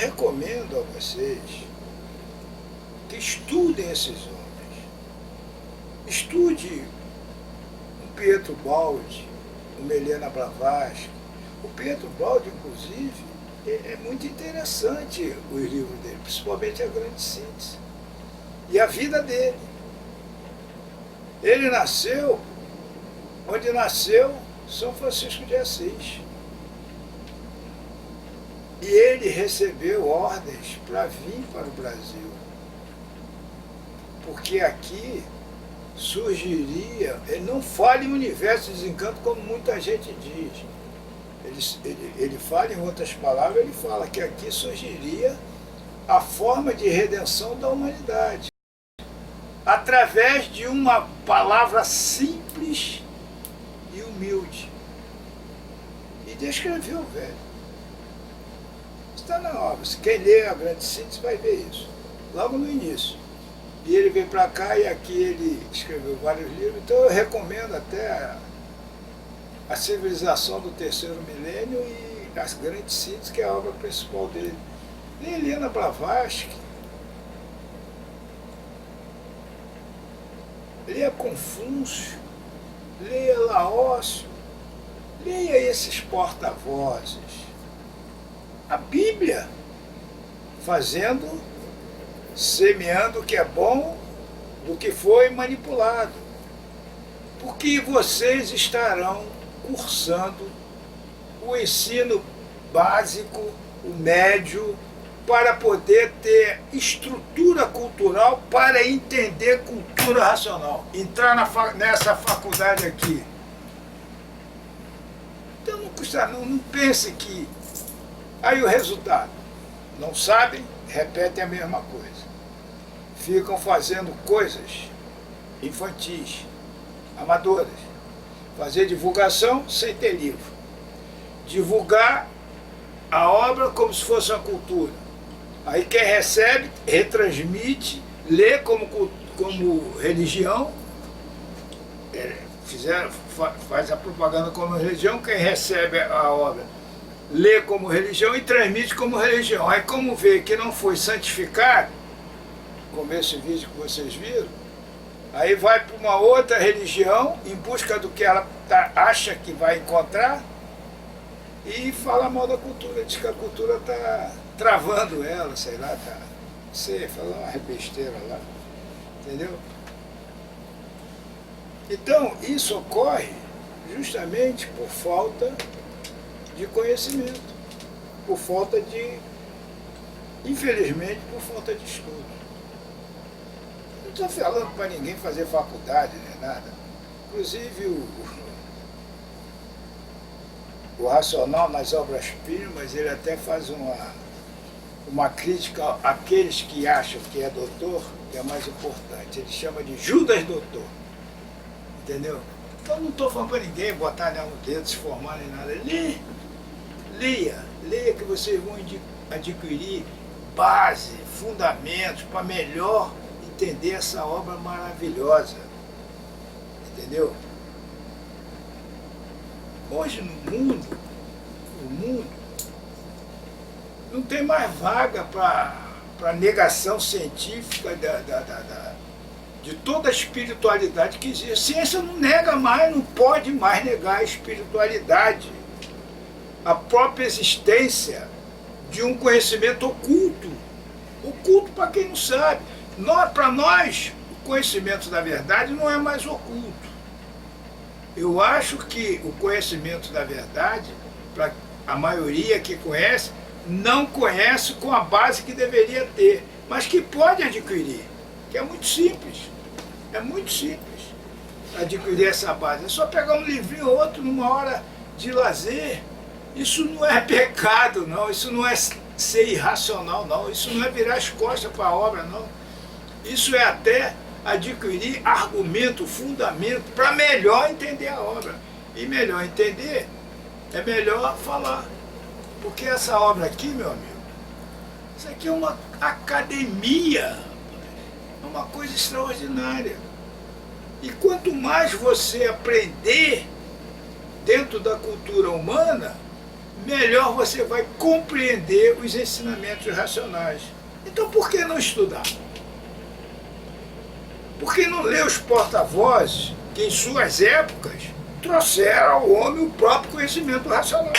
recomendo a vocês que estudem esses homens. Estude o Pietro Baldi, o Helena Blavatsky. O Pietro Baldi, inclusive, é muito interessante os livros dele, principalmente a Grande Síntese. E a vida dele. Ele nasceu onde nasceu São Francisco de Assis. E ele recebeu ordens para vir para o Brasil. Porque aqui surgiria, ele não fala em universo de desencanto como muita gente diz. Ele fala, em outras palavras, ele fala que aqui surgiria a forma de redenção da humanidade. Através de uma palavra simples e humilde. E descreveu, velho. Está na obra. Quem lê a Grande Síntese vai ver isso. Logo no início. E ele veio para cá e aqui ele escreveu vários livros. Então eu recomendo até a Civilização do Terceiro Milênio e as Grandes Síntese, que é a obra principal dele. Leia Helena Blavatsky. Leia Confúcio. Leia Laócio. Leia esses porta-vozes. A Bíblia, semeando o que é bom do que foi manipulado. Porque vocês estarão cursando o ensino básico, o médio, para poder ter estrutura cultural para entender cultura racional. Entrar nessa faculdade aqui. Então não custa, não pense que... Aí o resultado, não sabem, repetem a mesma coisa. Ficam fazendo coisas infantis, amadoras. Fazer divulgação sem ter livro. Divulgar a obra como se fosse uma cultura. Aí quem recebe, retransmite, lê como religião, faz a propaganda como religião, quem recebe a obra lê como religião e transmite como religião. Aí como vê que não foi santificado, como esse vídeo que vocês viram, aí vai para uma outra religião em busca do que ela acha que vai encontrar e fala mal da cultura, diz que a cultura está travando ela, sei lá, você fala uma besteira lá, entendeu? Então isso ocorre justamente por falta de conhecimento, por falta de, infelizmente, por falta de estudo. Não estou falando para ninguém fazer faculdade, nem nada. Inclusive o Racional nas Obras-Primas, ele até faz uma crítica àqueles que acham que é doutor, que é mais importante. Ele chama de Judas Doutor. Entendeu? Então não estou falando para ninguém botar no dedo, se formar nem nada. Leia que vocês vão adquirir base, fundamentos para melhor entender essa obra maravilhosa. Entendeu? Hoje no mundo, não tem mais vaga para negação científica de toda a espiritualidade que existe. A ciência não nega mais, não pode mais negar a espiritualidade. A própria existência de um conhecimento oculto. Oculto para quem não sabe. Para nós, o conhecimento da verdade não é mais oculto. Eu acho que o conhecimento da verdade, para a maioria que conhece, não conhece com a base que deveria ter, mas que pode adquirir, que é muito simples. É muito simples adquirir essa base. É só pegar um livrinho ou outro numa hora de lazer. Isso não é pecado, não. Isso não é ser irracional, não. Isso não é virar as costas para a obra, não. Isso é até adquirir argumento, fundamento, para melhor entender a obra. E melhor entender, é melhor falar. Porque essa obra aqui, meu amigo, isso aqui é uma academia, é uma coisa extraordinária. E quanto mais você aprender dentro da cultura humana, melhor você vai compreender os ensinamentos racionais. Então por que não estudar? Por que não ler os porta-vozes que em suas épocas trouxeram ao homem o próprio conhecimento racional?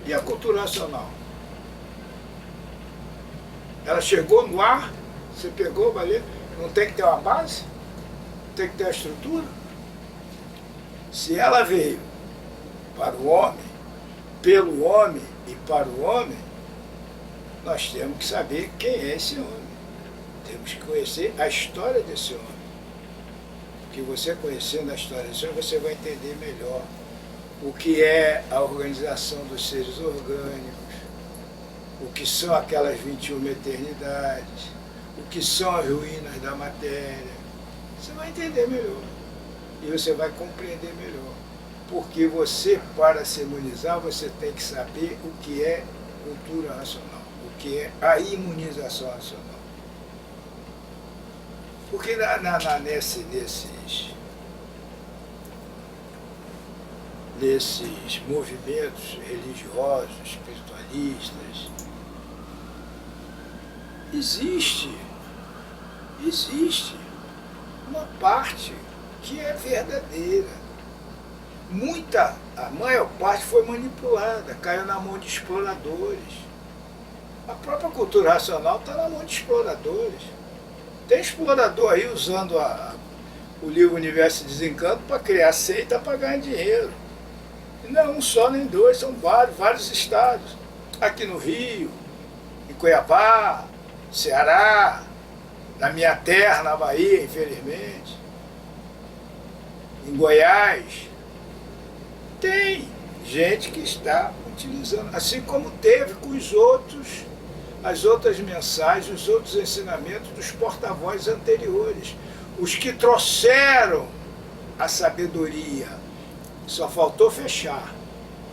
E a cultura racional? Ela chegou no ar, você pegou, valeu? Não tem que ter uma base? Tem que ter a estrutura? Se ela veio para o homem, pelo homem e para o homem, nós temos que saber quem é esse homem. Temos que conhecer a história desse homem. Porque você conhecendo a história desse homem, você vai entender melhor o que é a organização dos seres orgânicos, o que são aquelas 21 eternidades, o que são as ruínas da matéria. Você vai entender melhor. E você vai compreender melhor. Porque você, para se imunizar, você tem que saber o que é cultura racional, o que é a imunização racional. Porque nesses movimentos religiosos, espiritualistas, existe uma parte que é verdadeira. A maior parte foi manipulada, caiu na mão de exploradores. A própria cultura racional está na mão de exploradores. Tem explorador aí usando o livro Universo e Desencanto para criar seita para ganhar dinheiro. E não é um só nem dois, são vários estados. Aqui no Rio, em Cuiabá, Ceará, na minha terra, na Bahia, infelizmente, em Goiás, tem gente que está utilizando, assim como teve com as outras mensagens, os outros ensinamentos dos porta-vozes anteriores, os que trouxeram a sabedoria. Só faltou fechar.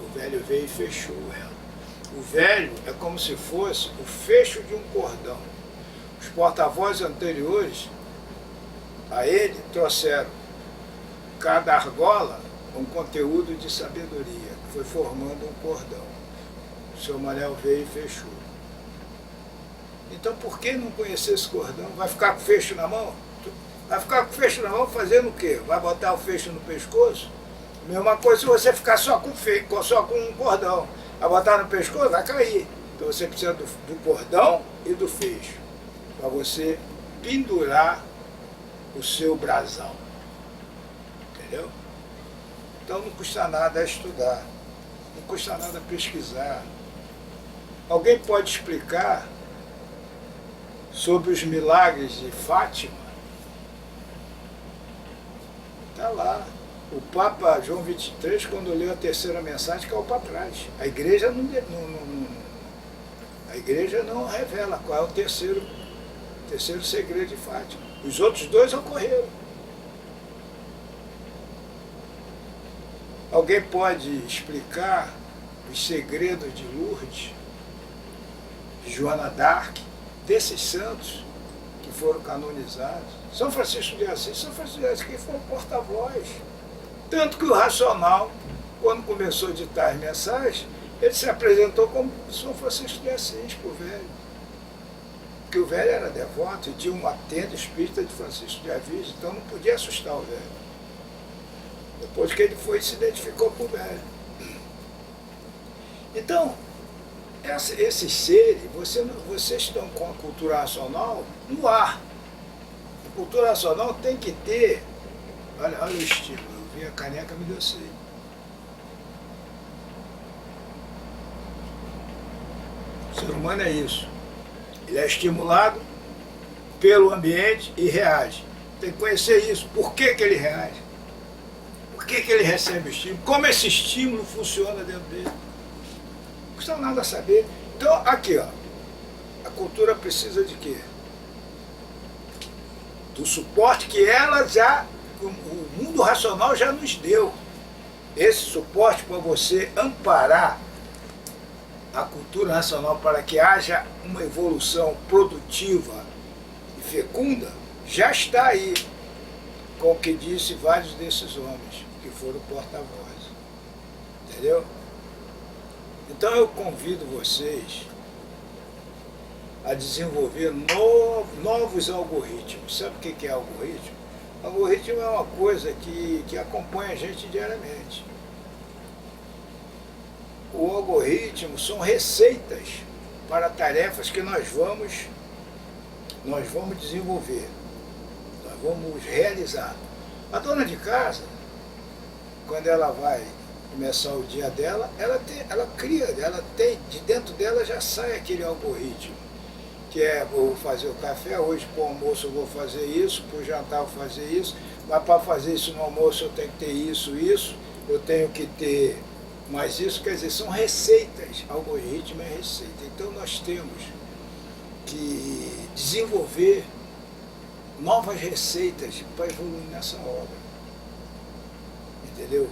O velho veio e fechou ela. O velho é como se fosse o fecho de um cordão. Os porta-vozes anteriores a ele trouxeram cada argola um conteúdo de sabedoria, que foi formando um cordão. O seu Manel veio e fechou. Então por que não conhecer esse cordão? Vai ficar com o fecho na mão? Vai ficar com o fecho na mão fazendo o quê? Vai botar o fecho no pescoço? Mesma coisa se você ficar só com um cordão. Vai botar no pescoço, vai cair. Então você precisa do cordão e do fecho, para você pendurar o seu brasão. Entendeu? Então não custa nada estudar, não custa nada pesquisar. Alguém pode explicar sobre os milagres de Fátima? Está lá. O Papa João XXIII, quando leu a terceira mensagem, caiu para trás. A igreja não revela qual é o terceiro segredo de Fátima. Os outros dois ocorreram. Alguém pode explicar os segredos de Lourdes, de Joana d'Arc, desses santos que foram canonizados? São Francisco de Assis que foi um porta-voz. Tanto que o racional, quando começou a ditar as mensagens, ele se apresentou como São Francisco de Assis para o velho. Porque o velho era devoto e tinha uma tenda espírita de Francisco de Assis, então não podia assustar o velho. Depois que ele foi, se identificou com o velho. Então, esses seres, vocês estão com a cultura racional no ar. A cultura racional tem que ter, olha o estilo, eu vi a caneca, me deu sede. O ser humano é isso. Ele é estimulado pelo ambiente e reage. Tem que conhecer isso. Por que ele reage? Por que ele recebe o estímulo? Como esse estímulo funciona dentro dele? Não custa nada saber. Então, aqui, ó, a cultura precisa de quê? Do suporte que o mundo racional já nos deu. Esse suporte para você amparar a cultura racional para que haja uma evolução produtiva e fecunda, já está aí, com o que disse vários desses homens que foram porta-vozes. entendeu? Então eu convido vocês a desenvolver novos algoritmos. Sabe o que é algoritmo? Algoritmo é uma coisa que acompanha a gente diariamente. O algoritmo são receitas para tarefas que nós vamos desenvolver, nós vamos realizar. A dona de casa, quando ela vai começar o dia dela, ela cria, ela tem, de dentro dela já sai aquele algoritmo, que é, vou fazer o café, hoje para o almoço eu vou fazer isso, para o jantar eu vou fazer isso, mas para fazer isso no almoço eu tenho que ter isso, eu tenho que ter mais isso, quer dizer, são receitas, algoritmo é receita. Então nós temos que desenvolver novas receitas para evoluir nessa obra, entendeu?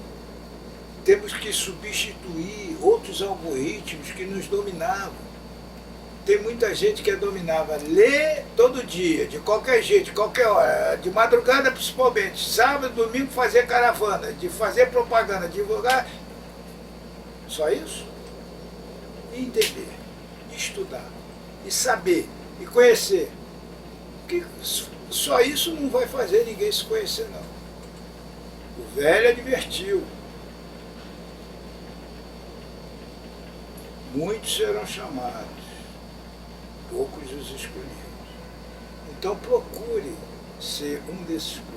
Temos que substituir outros algoritmos que nos dominavam. Tem muita gente que dominava ler todo dia, de qualquer jeito, de qualquer hora, de madrugada principalmente, sábado, domingo fazer caravana, de fazer propaganda, divulgar, só isso? E entender, e estudar, e saber, e conhecer. Porque só isso não vai fazer ninguém se conhecer, não. O velho advertiu. Muitos serão chamados, poucos os escolhidos. Então procure ser um desses poucos.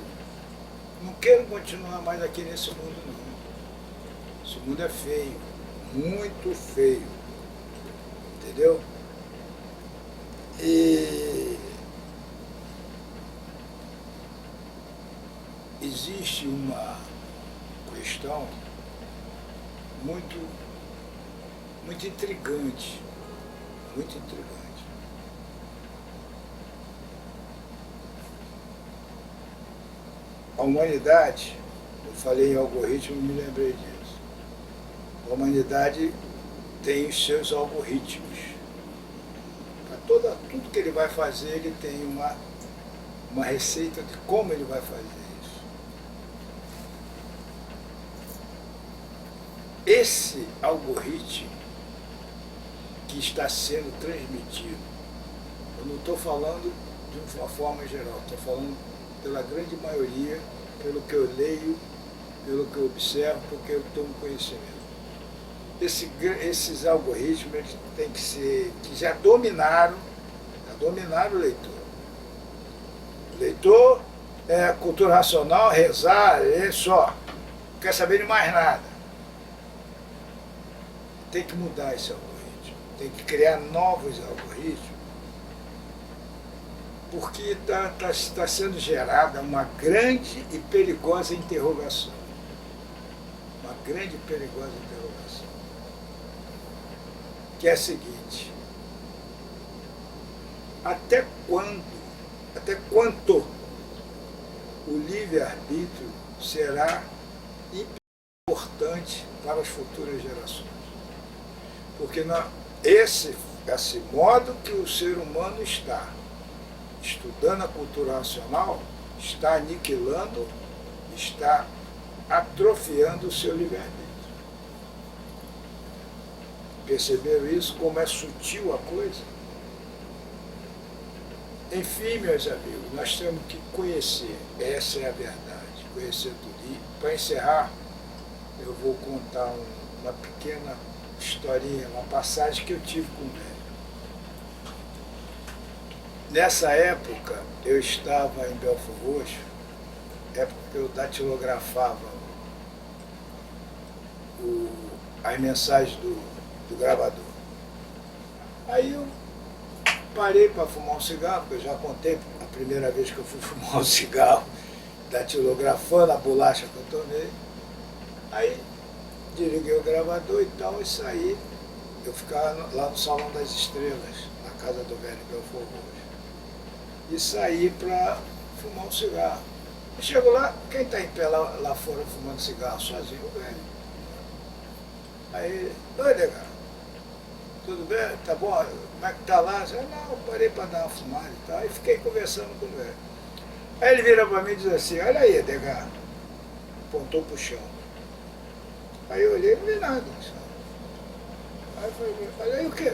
Não quero continuar mais aqui nesse mundo, não. Esse mundo é feio, muito feio. Entendeu? E existe uma questão muito intrigante, muito intrigante. A humanidade, eu falei em algoritmo e me lembrei disso. A humanidade tem os seus algoritmos. Para tudo que ele vai fazer, ele tem uma receita de como ele vai fazer isso. Esse algoritmo que está sendo transmitido, eu não estou falando de uma forma geral, estou falando pela grande maioria, pelo que eu leio, pelo que eu observo, porque eu tomo conhecimento. Esses algoritmos eles têm que ser, que já dominaram o leitor. O leitor é cultura racional, rezar, é só, não quer saber de mais nada. Tem que mudar esse algoritmo, tem que criar novos algoritmos, porque está sendo gerada uma grande e perigosa interrogação. Uma grande e perigosa interrogação. Que é a seguinte: até quanto o livre-arbítrio será importante para as futuras gerações? Porque esse modo que o ser humano está estudando a cultura racional, está aniquilando, está atrofiando o seu livre-arbítrio. Perceberam isso? Como é sutil a coisa? Enfim, meus amigos, nós temos que conhecer, essa é a verdade, conhecer tudo. E, para encerrar, eu vou contar uma pequena historinha, uma passagem que eu tive com o velho. Nessa época, eu estava em Belford Roxo, época que eu datilografava as mensagens do gravador. Aí eu parei para fumar um cigarro, porque eu já contei a primeira vez que eu fui fumar um cigarro, datilografando a bolacha que eu tomei. Aí desliguei o gravador e tal, e saí. Eu ficava lá no Salão das Estrelas, na casa do velho Belford Roxo. E saí para fumar um cigarro. E chego lá, quem está em pé lá fora fumando cigarro sozinho? O velho. Aí, oi, legal, tudo bem? Tá bom? Como é que tá lá? Eu, não, parei para dar uma fumada e tal. Aí fiquei conversando com o velho. Aí ele vira para mim e diz assim: olha aí, Edgar. Apontou para o chão. Aí eu olhei e não vi nada no chão. Aí eu falei, aí o quê?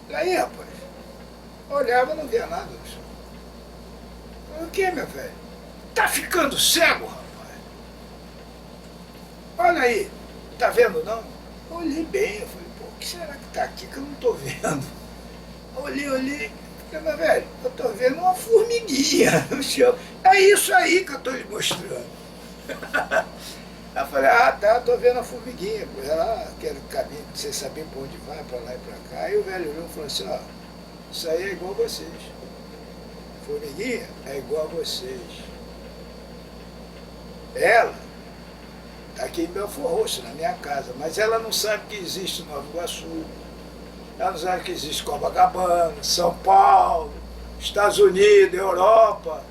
E aí, rapaz? Eu olhava e não via nada no chão. Eu falei, o que, meu velho? Tá ficando cego, rapaz? Olha aí, tá vendo não? Eu olhei bem, eu falei, pô, o que será que tá aqui que eu não tô vendo? Eu olhei, falei, meu velho, eu tô vendo uma formiguinha no chão. É isso aí que eu tô lhe mostrando. Aí eu falei, ah tá, tô vendo a formiguinha, pô, lá, aquele caminho, sem saber por onde vai, pra lá e pra cá. Aí o velho olhou e falou assim, ó, isso aí é igual a vocês. Formiguinha é igual a vocês. Ela está aqui em Belfort Roxo, na minha casa, mas ela não sabe que existe Nova Iguaçu, ela não sabe que existe Copacabana, São Paulo, Estados Unidos, Europa.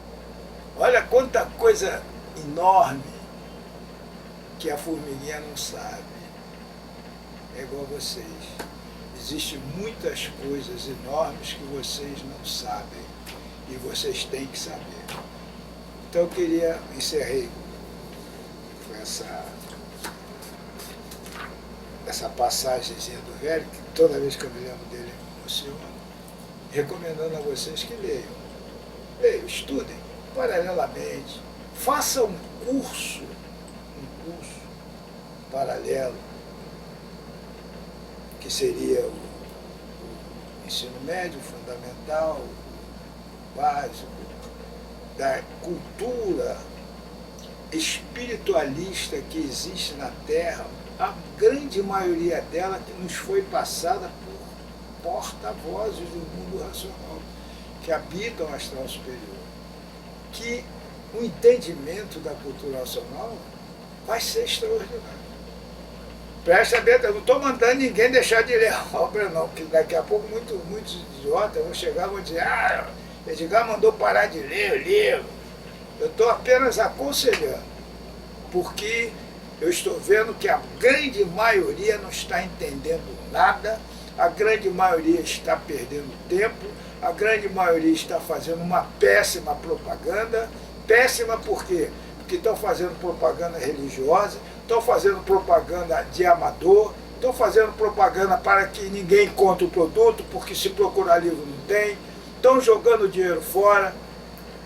Olha quanta coisa enorme que a formiguinha não sabe. É igual a vocês. Existem muitas coisas enormes que vocês não sabem e vocês têm que saber. Então eu queria encerrei com essa passagemzinha do velho, que toda vez que eu me lembro dele me emociona, recomendando a vocês que leiam. Leiam, estudem paralelamente, façam um curso paralelo, que seria o ensino médio, fundamental, básico, da cultura espiritualista que existe na Terra, a grande maioria dela que nos foi passada por porta-vozes do mundo racional, que habitam o astral superior, que o entendimento da cultura racional vai ser extraordinário. Presta bem, eu não estou mandando ninguém deixar de ler a obra não, porque daqui a pouco muitos idiotas vão chegar e vão dizer, ah, Edgar mandou parar de ler o livro. Eu estou apenas aconselhando, porque eu estou vendo que a grande maioria não está entendendo nada, a grande maioria está perdendo tempo, a grande maioria está fazendo uma péssima propaganda. Péssima por quê? Porque estão fazendo propaganda religiosa, estão fazendo propaganda de amador, estão fazendo propaganda para que ninguém compre o produto, porque se procurar livro não tem, estão jogando dinheiro fora,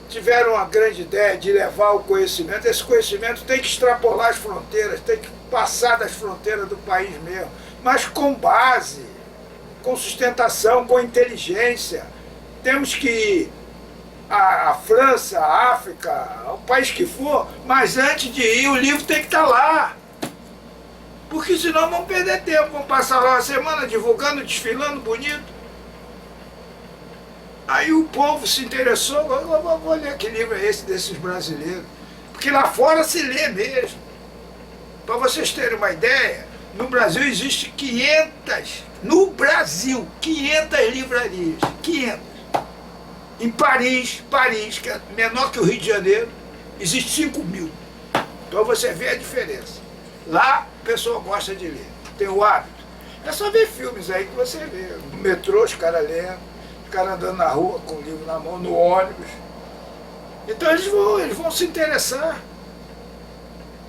tiveram uma grande ideia de levar o conhecimento. Esse conhecimento tem que extrapolar as fronteiras, tem que passar das fronteiras do país mesmo, mas com base, com sustentação, com inteligência. Temos que ir à França, à África, ao país que for, mas antes de ir o livro tem que estar lá. Porque senão vão perder tempo, vão passar lá uma semana divulgando, desfilando bonito. Aí o povo se interessou, vou ler que livro é esse desses brasileiros. Porque lá fora se lê mesmo. Para vocês terem uma ideia, no Brasil existe 500, no Brasil, 500 livrarias, 500. Em Paris, que é menor que o Rio de Janeiro, existe 5.000. Então você vê a diferença. Lá a pessoa gosta de ler, tem o hábito. É só ver filmes aí que você vê. No metrô os caras lendo, os caras andando na rua com o livro na mão, no ônibus. Então eles vão se interessar.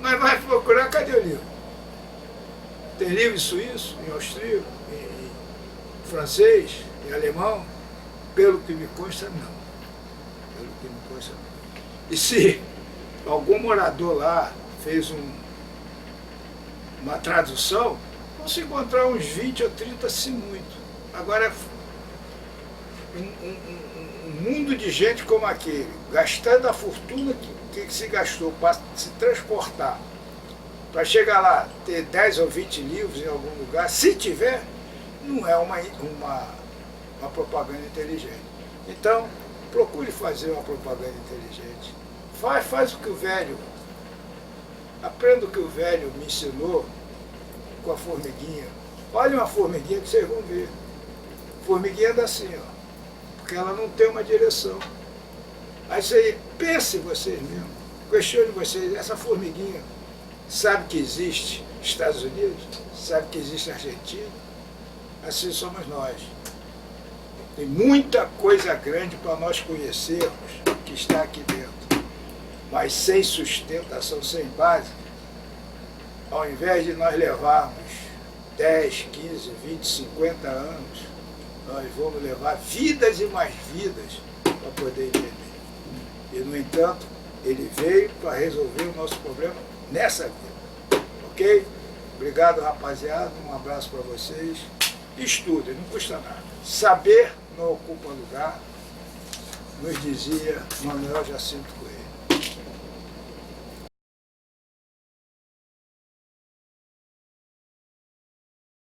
Mas vai procurar, cadê o livro? Tem livro em suíço, em austríaco, em francês, em alemão? Pelo que me consta, não. Pelo que me consta, não. E se algum morador lá fez uma tradução, vão se encontrar uns 20 ou 30, se muito. Agora, um mundo de gente como aquele, gastando a fortuna que se gastou para se transportar, para chegar lá, ter 10 ou 20 livros em algum lugar, se tiver, não é uma propaganda inteligente. Então, procure fazer uma propaganda inteligente. Faz o que o velho, aprenda o que o velho me ensinou com a formiguinha. Olha uma formiguinha que vocês vão ver. Formiguinha anda assim, ó, porque ela não tem uma direção. Aí você pense vocês mesmo, questione vocês, essa formiguinha sabe que existe Estados Unidos? Sabe que existe Argentina? Assim somos nós. Tem muita coisa grande para nós conhecermos que está aqui dentro. Mas sem sustentação, sem base, ao invés de nós levarmos 10, 15, 20, 50 anos, nós vamos levar vidas e mais vidas para poder entender. E, no entanto, ele veio para resolver o nosso problema nessa vida. Ok? Obrigado, rapaziada. Um abraço para vocês. Estudem, não custa nada. Saber não ocupa lugar, nos dizia Manuel Jacinto Coelho.